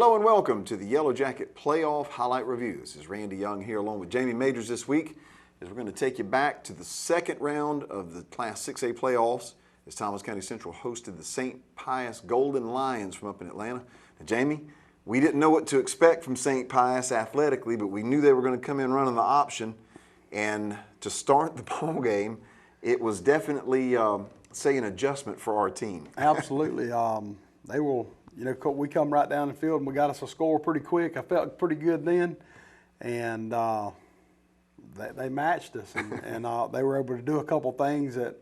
Hello and welcome to the Yellow Jacket Playoff Highlight Review. This is Randy Young here along with Jamie Majors this week as we're going to take you back to the second round of the Class 6A playoffs as Thomas County Central hosted the St. Pius Golden Lions from up in Atlanta. Now, Jamie, we didn't know what to expect from St. Pius athletically, but we knew they were going to come in running the option. And to start the ball game, it was definitely, say, an adjustment for our team. Absolutely. They will. You know, we come right down the field and we got us a score pretty quick. I felt pretty good then, and they matched us, and they were able to do a couple things that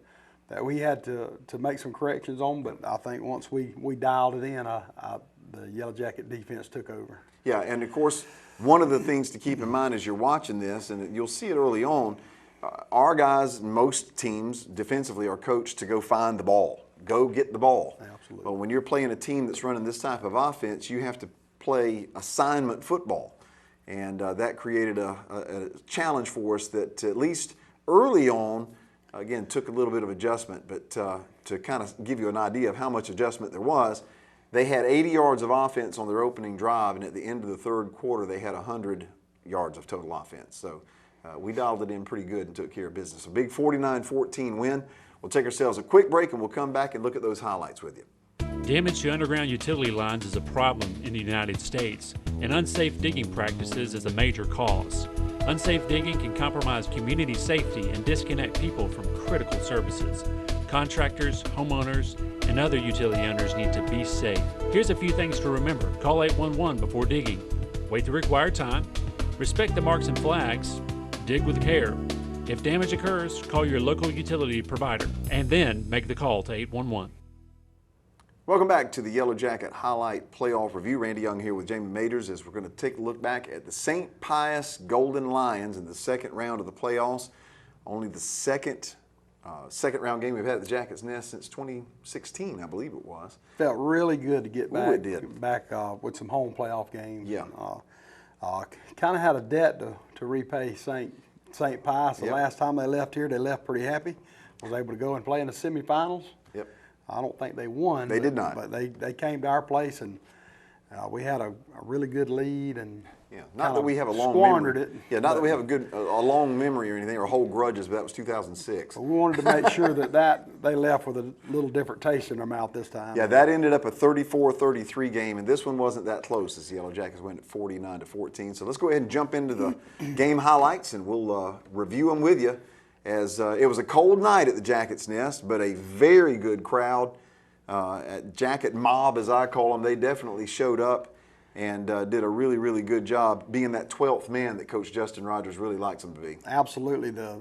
we had to make some corrections on. But I think once we dialed it in, the Yellow Jacket defense took over. Yeah, and of course, one of the things to keep in mind as you're watching this, and you'll see it early on, our guys, most teams defensively are coached to go find the ball. Go get the ball. Absolutely. But when you're playing a team that's running this type of offense, you have to play assignment football. And that created a challenge for us that at least early on, again, took a little bit of adjustment. But to kind of give you an idea of how much adjustment there was, they had 80 yards of offense on their opening drive, and at the end of the third quarter, they had 100 yards of total offense. So we dialed it in pretty good and took care of business. A big 49-14 win. We'll take ourselves a quick break and we'll come back and look at those highlights with you. Damage to underground utility lines is a problem in the United States, and unsafe digging practices is a major cause. Unsafe digging can compromise community safety and disconnect people from critical services. Contractors, homeowners, and other utility owners need to be safe. Here's a few things to remember. Call 811 before digging. Wait the required time. Respect the marks and flags. Dig with care. If damage occurs, call your local utility provider and then make the call to 811. Welcome back to the Yellow Jacket Highlight Playoff Review. Randy Young here with Jamie Majors as we're going to take a look back at the St. Pius Golden Lions in the second round of the playoffs. Only the second round game we've had at the Jackets Nest since 2016, I believe it was. Felt really good to get back. Ooh, it did. Back with some home playoff games. Yeah. Kind of had a debt to repay St. Pius. The last time they left here, they left pretty happy. Was able to go and play in the semifinals. Yep. I don't think they won. They did not. But they came to our place, and we had a really good lead, and not that we have a long squandered memory. it. Yeah, not that we have a long memory or anything or hold grudges, but that was 2006. But we wanted to make sure that they left with a little different taste in their mouth this time. Yeah, that ended up a 34-33 game, and this one wasn't that close as the Yellow Jackets went at 49-14. So let's go ahead and jump into the game highlights, and we'll review them with you. As it was a cold night at the Jackets Nest, but a very good crowd. At Jacket Mob, as I call them, they definitely showed up and did a really, really good job being that 12th man that Coach Justin Rogers really likes them to be. Absolutely. The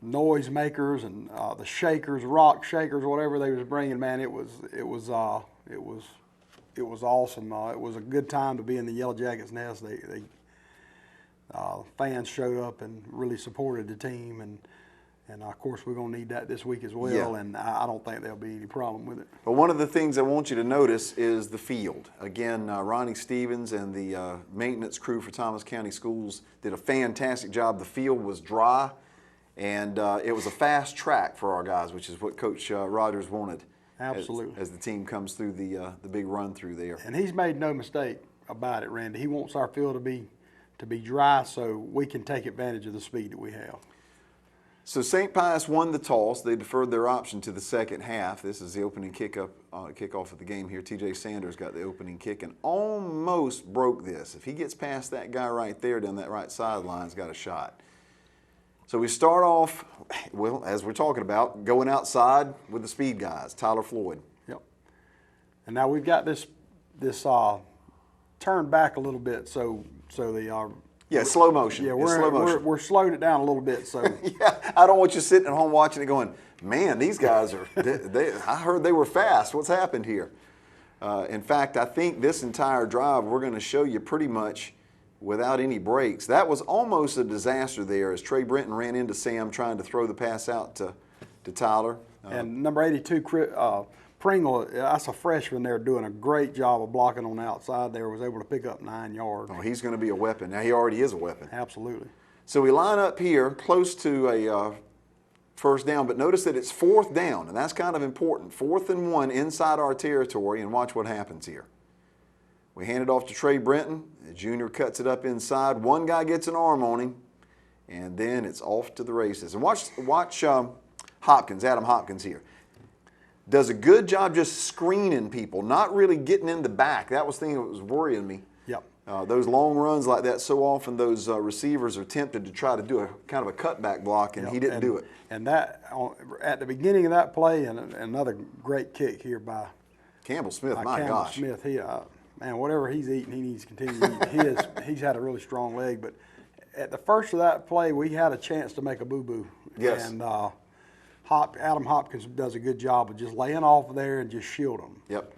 noise makers and the shakers, rock shakers, whatever they was bringing, man, it was awesome. It was a good time to be in the Yellow Jackets Nest. Fans showed up and really supported the team, and of course we're going to need that this week as well. Yeah. And I don't think there'll be any problem with it. But one of the things I want you to notice is the field. Again, Ronnie Stevens and the maintenance crew for Thomas County Schools did a fantastic job. The field was dry, and it was a fast track for our guys, which is what Coach Rogers wanted. Absolutely. As the team comes through the big run through there. And he's made no mistake about it, Randy. He wants our field to be dry so we can take advantage of the speed that we have. So St. Pius won the toss. They deferred their option to the second half. This is the opening kickoff of the game here. TJ Sanders got the opening kick and almost broke this. If he gets past that guy right there down that right sideline, he's got a shot. So we start off, well, as we're talking about, going outside with the speed guys, Tyler Floyd. Yep. And now we've got this turned back a little bit so the yeah, slow motion. Yeah, we're slowing it down a little bit. So yeah, I don't want you sitting at home watching it going, man, these guys are. I heard they were fast. What's happened here? In fact, I think this entire drive we're going to show you pretty much without any breaks. That was almost a disaster there as Trey Brenton ran into Sam trying to throw the pass out to Tyler. And number 82, Pringle, that's a freshman there doing a great job of blocking on the outside there, was able to pick up 9 yards. Oh, he's going to be a weapon. Now, he already is a weapon. Absolutely. So we line up here close to a first down, but notice that it's fourth down, and that's kind of important. 4th and 1 inside our territory, and watch what happens here. We hand it off to Trey Brenton. The junior cuts it up inside. One guy gets an arm on him, and then it's off to the races. And watch Hopkins, Adam Hopkins here. Does a good job just screening people, not really getting in the back. That was the thing that was worrying me. Yep. Those long runs like that, so often those receivers are tempted to try to do a kind of a cutback block, and he didn't do it. And that, at the beginning of that play, and another great kick here by Campbell Smith, my Campbell gosh. Smith. He, man, whatever he's eating, he needs to continue eating. He's had a really strong leg, but at the first of that play, we had a chance to make a boo-boo. Yes. And Adam Hopkins does a good job of just laying off there and just shield them. Yep.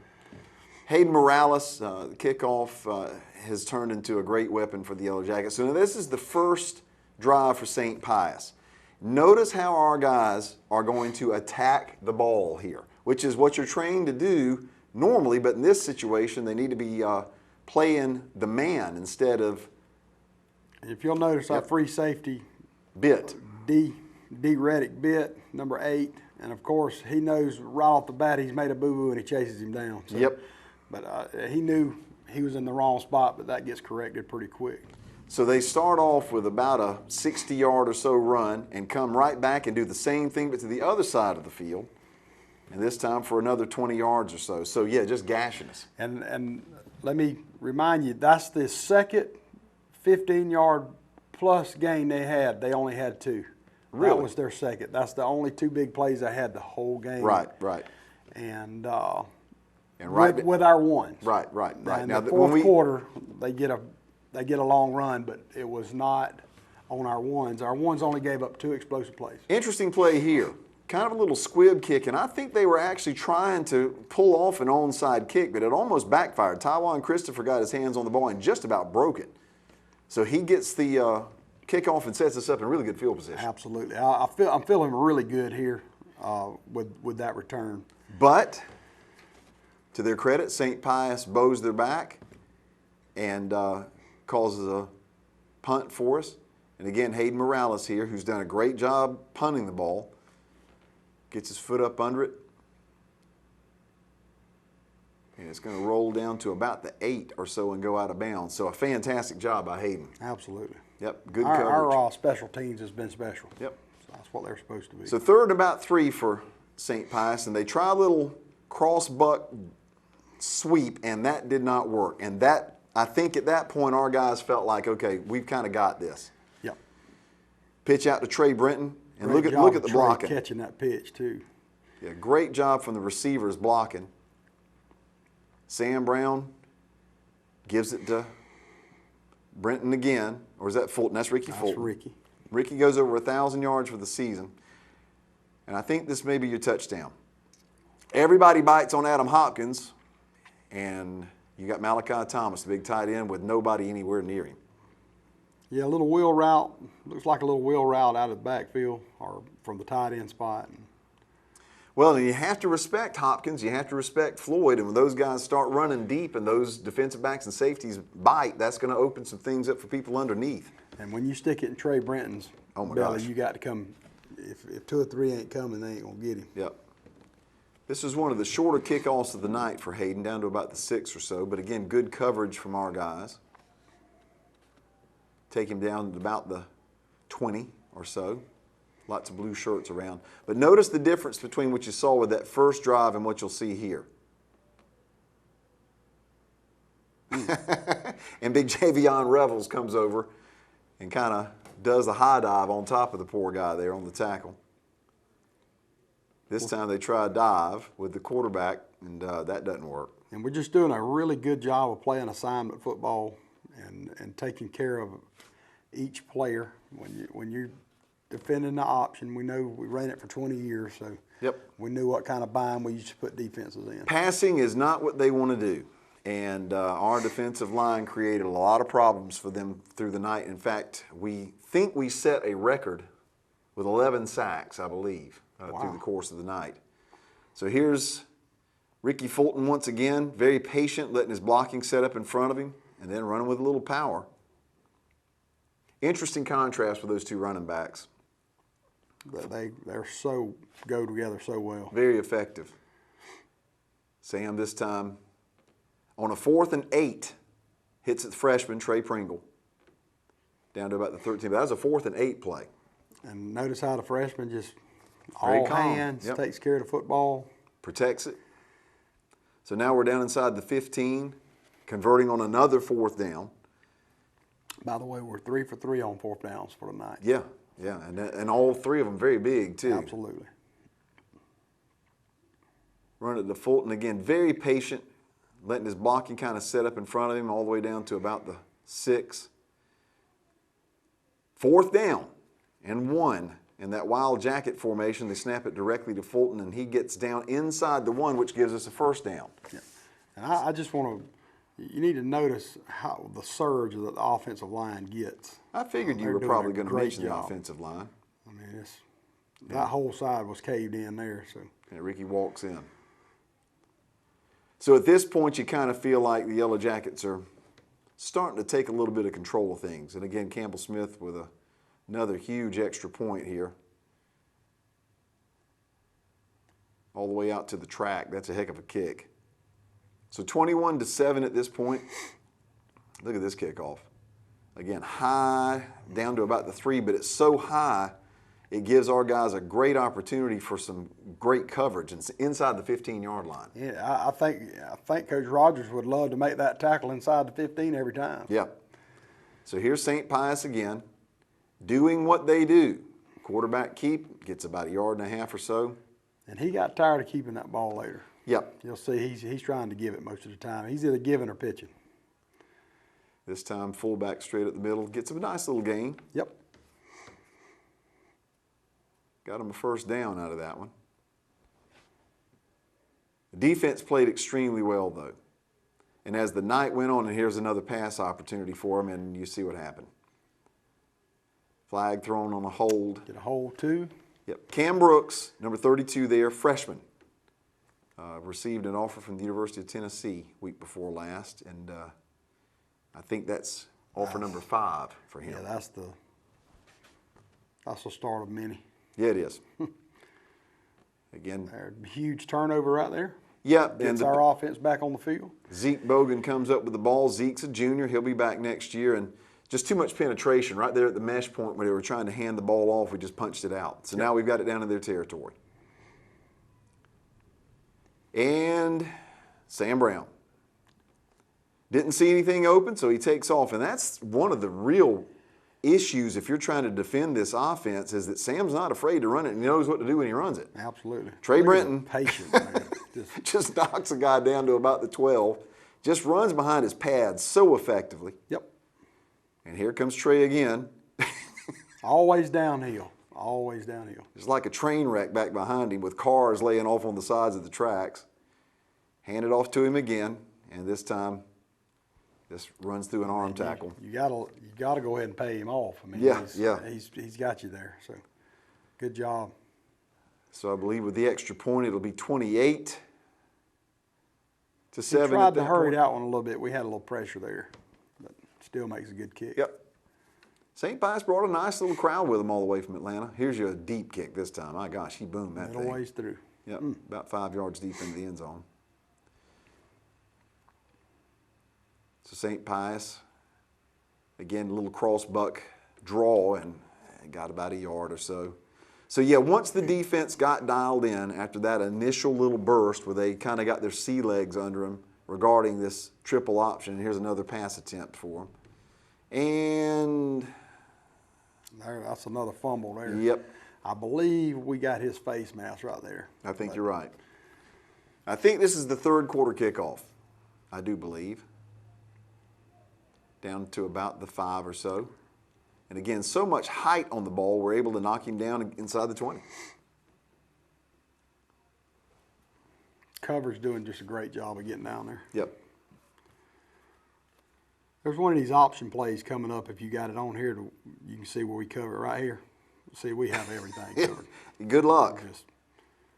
Hayden Morales, the kickoff, has turned into a great weapon for the Yellow Jackets. So now this is the first drive for St. Pius. Notice how our guys are going to attack the ball here, which is what you're trained to do normally, but in this situation, they need to be playing the man instead of If you'll notice our free safety, bit. D. Reddick bit, number 8, and of course he knows right off the bat he's made a boo-boo and he chases him down. So, Yep. But he knew he was in the wrong spot, but that gets corrected pretty quick. So they start off with about a 60-yard or so run and come right back and do the same thing, but to the other side of the field, and this time for another 20 yards or so. So yeah, just gashing us. And let me remind you, that's the second 15-yard plus gain they had. They only had 2. Really? That was their second. That's the only 2 big plays they had the whole game. Right. And right with our ones. Right. And Now the fourth quarter, they get a long run, but it was not on our ones. Our ones only gave up 2 explosive plays. Interesting play here. Kind of a little squib kick, and I think they were actually trying to pull off an onside kick, but it almost backfired. Taiwan Christopher got his hands on the ball and just about broke it. So he gets the kickoff and sets us up in really good field position. Absolutely. I'm feeling really good here with that return. But to their credit, St. Pius bows their back and causes a punt for us. And again, Hayden Morales here, who's done a great job punting the ball, gets his foot up under it. And it's going to roll down to about the 8 or so and go out of bounds. So a fantastic job by Hayden. Absolutely. Yep, good coverage. Our special teams has been special. Yep. So that's what they're supposed to be. So 3rd and about 3 for St. Pius, and they try a little cross-buck sweep, and that did not work. And that, I think at that point, our guys felt like, okay, we've kind of got this. Yep. Pitch out to Trey Brenton, and Great look job at the of Trey blocking. catching that pitch too. Yeah, great job from the receivers blocking. Sam Brown gives it to Brenton again, or is that Fulton? That's Ricky Fulton. That's Ricky. Ricky goes over 1,000 yards for the season, and I think this may be your touchdown. Everybody bites on Adam Hopkins, and you got Malachi Thomas, the big tight end, with nobody anywhere near him. Yeah, a little wheel route. Looks like a little wheel route out of the backfield or from the tight end spot. Well, and you have to respect Hopkins, you have to respect Floyd, and when those guys start running deep and those defensive backs and safeties bite, that's going to open some things up for people underneath. And when you stick it in Trey Brenton's belly, gosh. you got to come. If 2 or 3 ain't coming, they ain't going to get him. Yep. This is one of the shorter kickoffs of the night for Hayden, down to about the 6 or so, but again, good coverage from our guys. Take him down to about the 20 or so. Lots of blue shirts around. But notice the difference between what you saw with that first drive and what you'll see here. And big Javion Revels comes over and kind of does a high dive on top of the poor guy there on the tackle. This time they try a dive with the quarterback, and that doesn't work. And we're just doing a really good job of playing assignment football and taking care of each player. When you're defending the option, we know we ran it for 20 years, so Yep. we knew what kind of bind we used to put defenses in. Passing is not what they want to do, and our defensive line created a lot of problems for them through the night. In fact, we think we set a record with 11 sacks, I believe, through the course of the night. So here's Ricky Fulton once again, very patient, letting his blocking set up in front of him, and then running with a little power. Interesting contrast with those 2 running backs. They're so go together so well. Very effective. Sam this time On a 4th and 8, hits it the freshman, Trey Pringle, down to about the 13. But that was a 4th and 8 play. And notice how the freshman just Very all calm. hands, Yep. takes care of the football. Protects it. So now we're down inside the 15, converting on another 4th down. By the way, we're 3 for 3 on 4th downs for the night. Yeah, and all 3 of them very big too. Absolutely. Run it to Fulton again, very patient, letting his blocking kind of set up in front of him all the way down to about the 6. 4th down and 1. In that wild jacket formation, they snap it directly to Fulton, and he gets down inside the 1, which gives us a 1st down. Yeah. And I just want to, you need to notice how the surge that the offensive line gets. I figured you They're were doing probably a going to great mention the job. offensive line. I mean, that whole side was caved in there. So And Ricky walks in. So at this point, you kind of feel like the Yellow Jackets are starting to take a little bit of control of things. And again, Campbell Smith with another huge extra point here. All the way out to the track. That's a heck of a kick. So 21-7 at this point. Look at this kickoff. Again, high, down to about the 3, but it's so high, it gives our guys a great opportunity for some great coverage inside the 15-yard line. yeah, I think Coach Rogers would love to make that tackle inside the 15 every time. Yeah. So here's St. Pius again, doing what they do. Quarterback keep, gets about 1.5 yards or so. And he got tired of keeping that ball later. Yep. You'll see he's trying to give it most of the time. He's either giving or pitching. This time, fullback straight up the middle, gets him a nice little gain. Yep. Got him a 1st down out of that one. The defense played extremely well, though. And as the night went on, and here's another pass opportunity for him, and you see what happened. Flag thrown on a hold. Get a hold, too. Yep. Cam Brooks, number 32 there, freshman, received an offer from the University of Tennessee week before last, and I think that's offer number 5 for him. Yeah, that's the start of many. Yeah, it is. Again, There's a huge turnover right there. yeah, Gets our offense back on the field. Zeke Bogan comes up with the ball. Zeke's a junior. He'll be back next year, and just too much penetration right there at the mesh point where they were trying to hand the ball off. We just punched it out. So now we've got it down in their territory. And Sam Brown. Didn't see anything open, so he takes off. And that's one of the real issues if you're trying to defend this offense is that Sam's not afraid to run it and he knows what to do when he runs it. Absolutely. Trey Look at Brenton. the patience, man. Just knocks a guy down to about the 12. Just runs behind his pads so effectively. Yep. And here comes Trey again. Always downhill. Always downhill. It's like a train wreck back behind him with cars laying off on the sides of the tracks. Hand it off to him again, and this time just runs through an arm tackle. You gotta go ahead and pay him off. I mean, Yeah. He's got you there. So good job. So I believe with the extra point, it'll be 28-7. We tried to hurry that one a little bit. We had a little pressure there, but still makes a good kick. Yep. St. Pius brought a nice little crowd with him all the way from Atlanta. Here's your deep kick this time. My gosh, he boomed that Middle thing. ways through. Yep, about 5 yards deep into the end zone. So St. Pius, again, a little cross buck draw and got about 1 yard or so. So yeah, once the defense got dialed in after that initial little burst where they kind of got their sea legs under them regarding this triple option, here's another pass attempt for them. And That's another fumble there. yep, I believe we got his face mask right there. I think you're right. I think this is the 3rd quarter kickoff, I do believe. Down to about the 5 or so. And again, so much height on the ball, we're able to knock him down inside the 20. Cover's doing just a great job of getting down there. Yep. There's one of these option plays coming up. If you got it on here, you can see where we cover it right here. See, we have everything covered. Good luck. Just,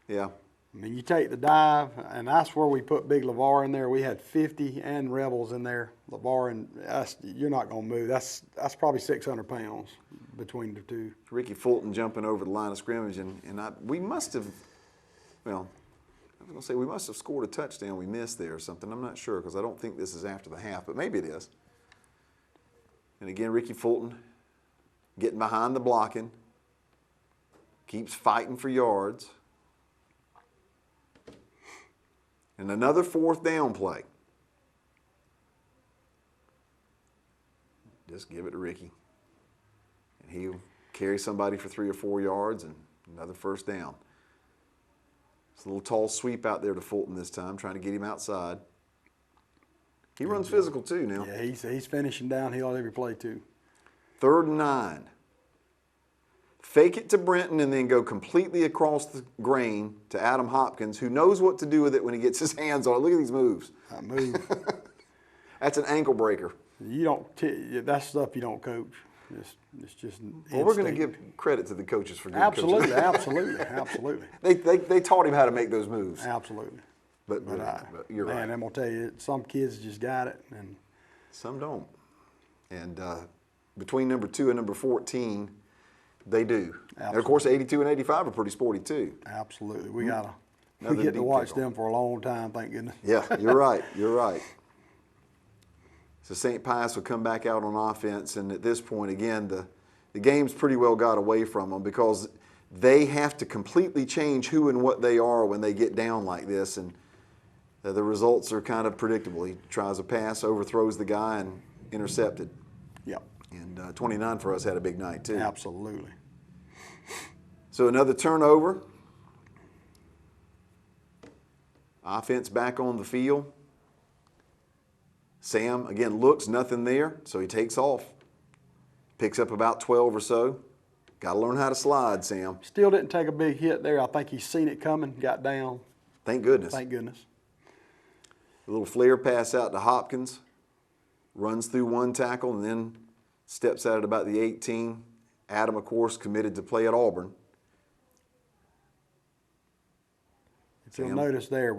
Yeah. I mean, you take the dive, and that's where we put Big LeVar in there. We had 50 and Rebels in there. LeVar, and you're not going to move. That's probably 600 pounds between the two. Ricky Fulton jumping over the line of scrimmage, and we must have, well, I was going to say we must have scored a touchdown we missed there or something. I'm not sure because I don't think this is after the half, but maybe it is. And again, Ricky Fulton getting behind the blocking, keeps fighting for yards. And another 4th down play. Just give it to Ricky. And he'll carry somebody for 3 or 4 yards and another 1st down. It's a little tall sweep out there to Fulton this time, trying to get him outside. He runs physical too now. Yeah, he's finishing downhill every play too. 3rd and 9. Fake it to Brenton and then go completely across the grain to Adam Hopkins, who knows what to do with it when he gets his hands on it. Look at these moves. That move. That's an ankle breaker. You don't. That's stuff you don't coach. It's just. Well, we're going to give credit to the coaches for good absolutely, coaching. absolutely. They taught him how to make those moves. Absolutely. But you're man, right. I'm gonna tell you, some kids just got it, and some don't. And between number 2 and number 14, they do. And of course, 82 and 85 are pretty sporty too. Absolutely, we get Another to watch deep them for a long time. Thank goodness. Yeah, you're right. You're right. So St. Pius will come back out on offense, and at this point, again, the game's pretty well got away from them because they have to completely change who and what they are when they get down like this, and the results are kind of predictable. He tries a pass, overthrows the guy, and intercepted. Yep. And 29 for us had a big night too. Absolutely. So another turnover. Offense back on the field. Sam, again, looks, nothing there, so he takes off. Picks up about 12 or so. Got to learn how to slide, Sam. Still didn't take a big hit there. I think he's seen it coming, got down. Thank goodness. Thank goodness. A little flare pass out to Hopkins. Runs through one tackle and then steps out at about the 18. Adam, of course, committed to play at Auburn. If you'll notice there,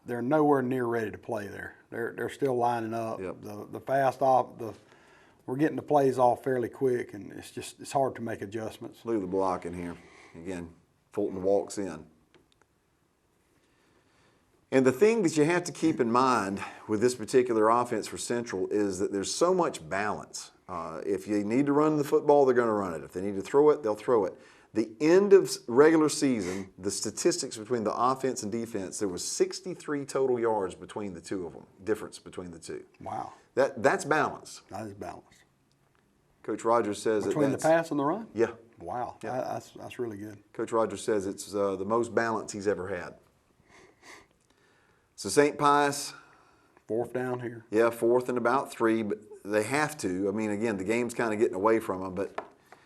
they're nowhere near ready to play there. They're still lining up. Yep. The fast off, we're getting the plays off fairly quick, and it's hard to make adjustments. Look at the block in here. Again, Fulton walks in. And the thing that you have to keep in mind with this particular offense for Central is that there's so much balance. If you need to run the football, they're going to run it. If they need to throw it, they'll throw it. The end of regular season, the statistics between the offense and defense, there was 63 total yards between the two of them, difference between the two. Wow. That's balance. That is balanced. Coach Rogers says between the pass and the run? Yeah. Wow. Yeah. That's really good. Coach Rogers says it's the most balance he's ever had. So St. Pius. 4th down here. Yeah, 4th and about 3, but they have to. I mean, again, the game's kind of getting away from them, but.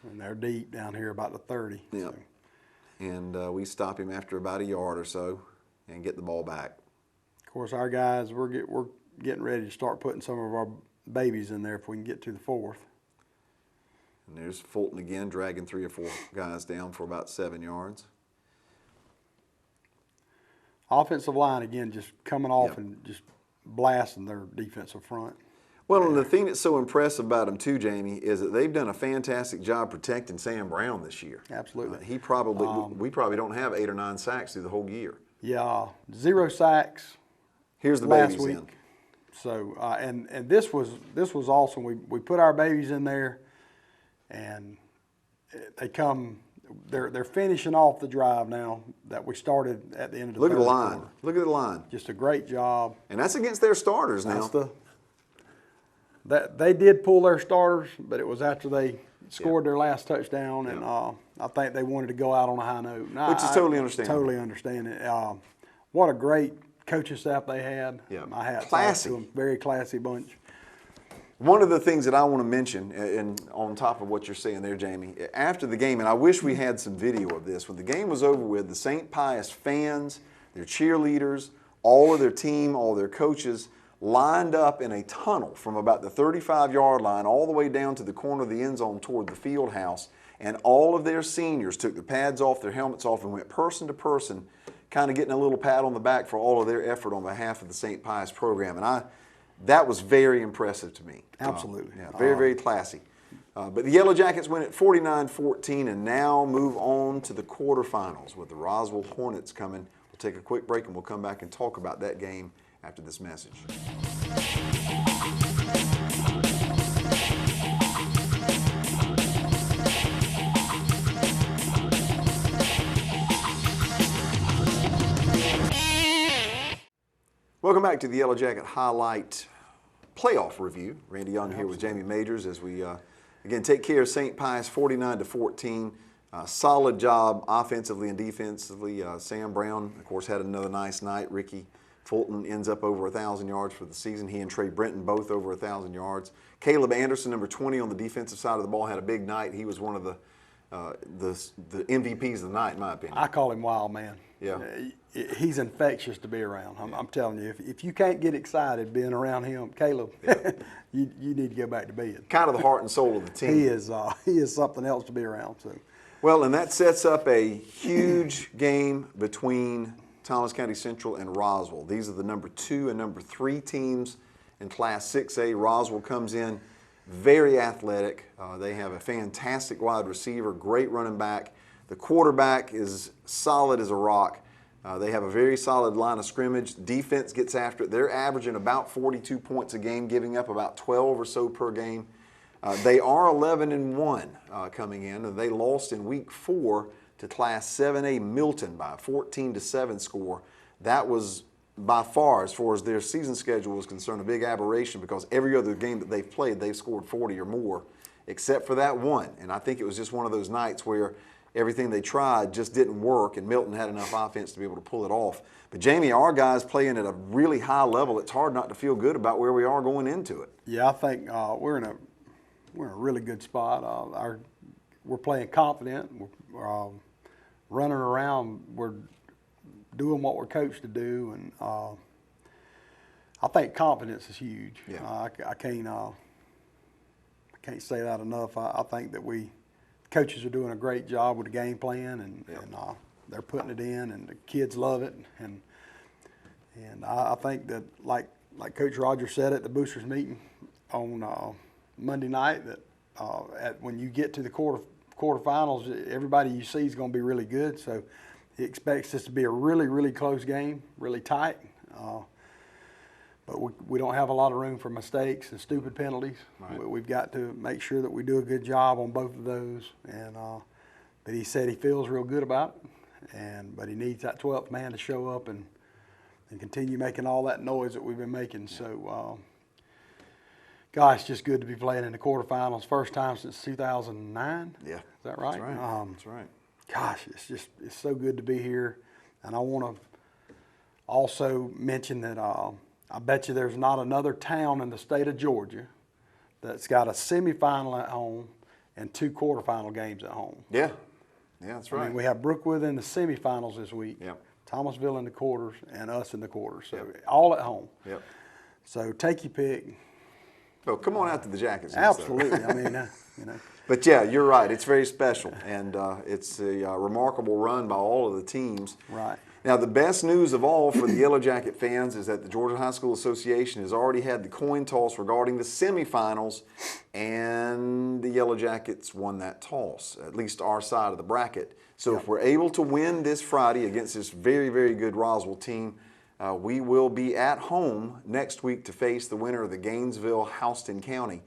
And they're deep down here about the 30. Yeah. So. And we stop him after about a yard or so and get the ball back. Of course, our guys, we're getting ready to start putting some of our babies in there if we can get to the 4th. And there's Fulton again, dragging 3 or 4 guys down for about 7 yards. Offensive line, again, just coming off Yep. and just blasting their defensive front. Well, and the thing that's so impressive about them too, Jamie, is that they've done a fantastic job protecting Sam Brown this year. Absolutely. We probably don't have 8 or 9 sacks through the whole year. Yeah, 0 sacks. Here's the last babies week. in. So and this was awesome. We put our babies in there, and they come. They're finishing off the drive now that we started at the end of the Look at the third line. quarter. Look at the line. Just a great job. And that's against their starters now. That they did pull their starters, but it was after they scored their last touchdown, and I think they wanted to go out on a high note. Which is totally understandable. Totally understand it. What a great coaching staff they had. Yeah. My hat's off Classy. to them. Very classy bunch. One of the things that I want to mention, and on top of what you're saying there, Jamie, after the game, and I wish we had some video of this, when the game was over with, the St. Pius fans, their cheerleaders, all of their team, all their coaches, lined up in a tunnel from about the 35-yard line all the way down to the corner of the end zone toward the field house, and all of their seniors took their pads off, their helmets off, and went person to person, kind of getting a little pat on the back for all of their effort on behalf of the St. Pius program. And that was very impressive to me. Absolutely. Very, very classy. But the Yellow Jackets win at 49-14 and now move on to the quarterfinals with the Roswell Hornets coming. We'll take a quick break, and we'll come back and talk about that game after this message. Welcome back to the Yellow Jacket Highlight Playoff Review. Randy Young here with Jamie Majors as we again take care of St. Pius 49-14. Solid job offensively and defensively. Sam Brown, of course, had another nice night. Ricky Fulton ends up over 1,000 yards for the season. He and Trey Brenton both over 1,000 yards. Caleb Anderson, number 20 on the defensive side of the ball, had a big night. He was one of the MVPs of the night, in my opinion. I call him wild man. Yeah. He's infectious to be around. I'm telling you, if you can't get excited being around him, Caleb, you need to go back to bed. Kind of the heart and soul of the team. He is something else to be around. So. Well, and that sets up a huge game between Thomas County Central and Roswell. These are the number 2 and number 3 teams in Class 6A. Roswell comes in very athletic. They have a fantastic wide receiver, great running back. The quarterback is solid as a rock. They have a very solid line of scrimmage. Defense gets after it. They're averaging about 42 points a game, giving up about 12 or so per game. They are 11-1 coming in, and they lost in week 4 to Class 7A Milton by a 14-7 score. That was by far, as far as their season schedule was concerned, a big aberration because every other game that they've played, they've scored 40 or more, except for that one. And I think it was just one of those nights where everything they tried just didn't work, and Milton had enough offense to be able to pull it off. But Jamie, our guys playing at a really high level. It's hard not to feel good about where we are going into it. Yeah, I think we're in a really good spot. We're playing confident. We're running around. We're doing what we're coached to do, and I think confidence is huge. Yeah. I can't say that enough. I think that coaches are doing a great job with the game plan, and they're putting it in, and the kids love it. And I think that, like Coach Rogers said at the boosters meeting on Monday night, that when you get to the quarterfinals, everybody you see is going to be really good. So he expects this to be a really, really close game, really tight. But we don't have a lot of room for mistakes and stupid penalties. Right. We've got to make sure that we do a good job on both of those. And but he said he feels real good about it, but he needs that 12th man to show up and continue making all that noise that we've been making. Yeah. So, gosh, it's just good to be playing in the quarterfinals. First time since 2009. Yeah. Is that right? That's right. That's right. Gosh, it's so good to be here. And I want to also mention that I bet you there's not another town in the state of Georgia that's got a semifinal at home and 2 quarterfinal games at home. Yeah. Yeah, that's right. I mean, we have Brookwood in the semifinals this week, Yep. Thomasville in the quarters, and us in the quarters. So Yep. all at home. Yep. So take your pick. Oh, come on out to the Jackets. Absolutely. I mean, But yeah, you're right. It's very special, and it's a remarkable run by all of the teams. Right. Now, the best news of all for the Yellow Jacket fans is that the Georgia High School Association has already had the coin toss regarding the semifinals, and the Yellow Jackets won that toss, at least our side of the bracket. So if we're able to win this Friday against this very, very good Roswell team, we will be at home next week to face the winner of the Gainesville-Houston County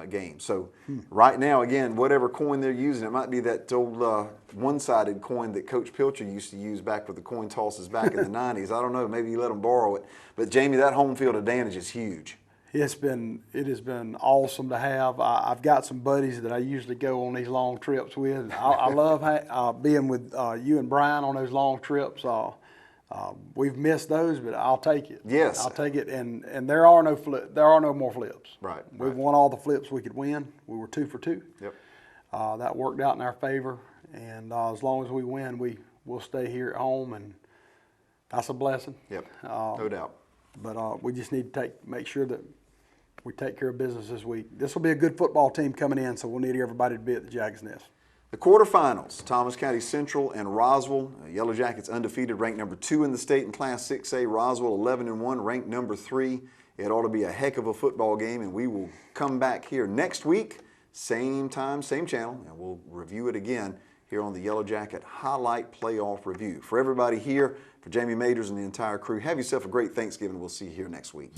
game. So right now, again, whatever coin they're using, it might be that old one-sided coin that Coach Pilcher used to use back with the coin tosses back in the 90s. I don't know, maybe you let them borrow it. But Jamie, that home field advantage is huge. It has been awesome to have. I've got some buddies that I usually go on these long trips with. I love being with you and Brian on those long trips. We've missed those, but I'll take it. Yes, I'll take it. And there are no more flips. Right. We've won all the flips we could win. We were 2 for 2. Yep. That worked out in our favor. And as long as we win, we'll stay here at home, and that's a blessing. Yep. No doubt. But we just need to make sure that we take care of business this week. This will be a good football team coming in, so we'll need everybody to be at the Jack's Nest. The quarterfinals, Thomas County Central and Roswell. Yellow Jackets undefeated, ranked number 2 in the state in Class 6A. Roswell 11-1, ranked number 3. It ought to be a heck of a football game, and we will come back here next week, same time, same channel, and we'll review it again here on the Yellow Jacket Highlight Playoff Review. For everybody here, for Jamie Maters and the entire crew, have yourself a great Thanksgiving. We'll see you here next week.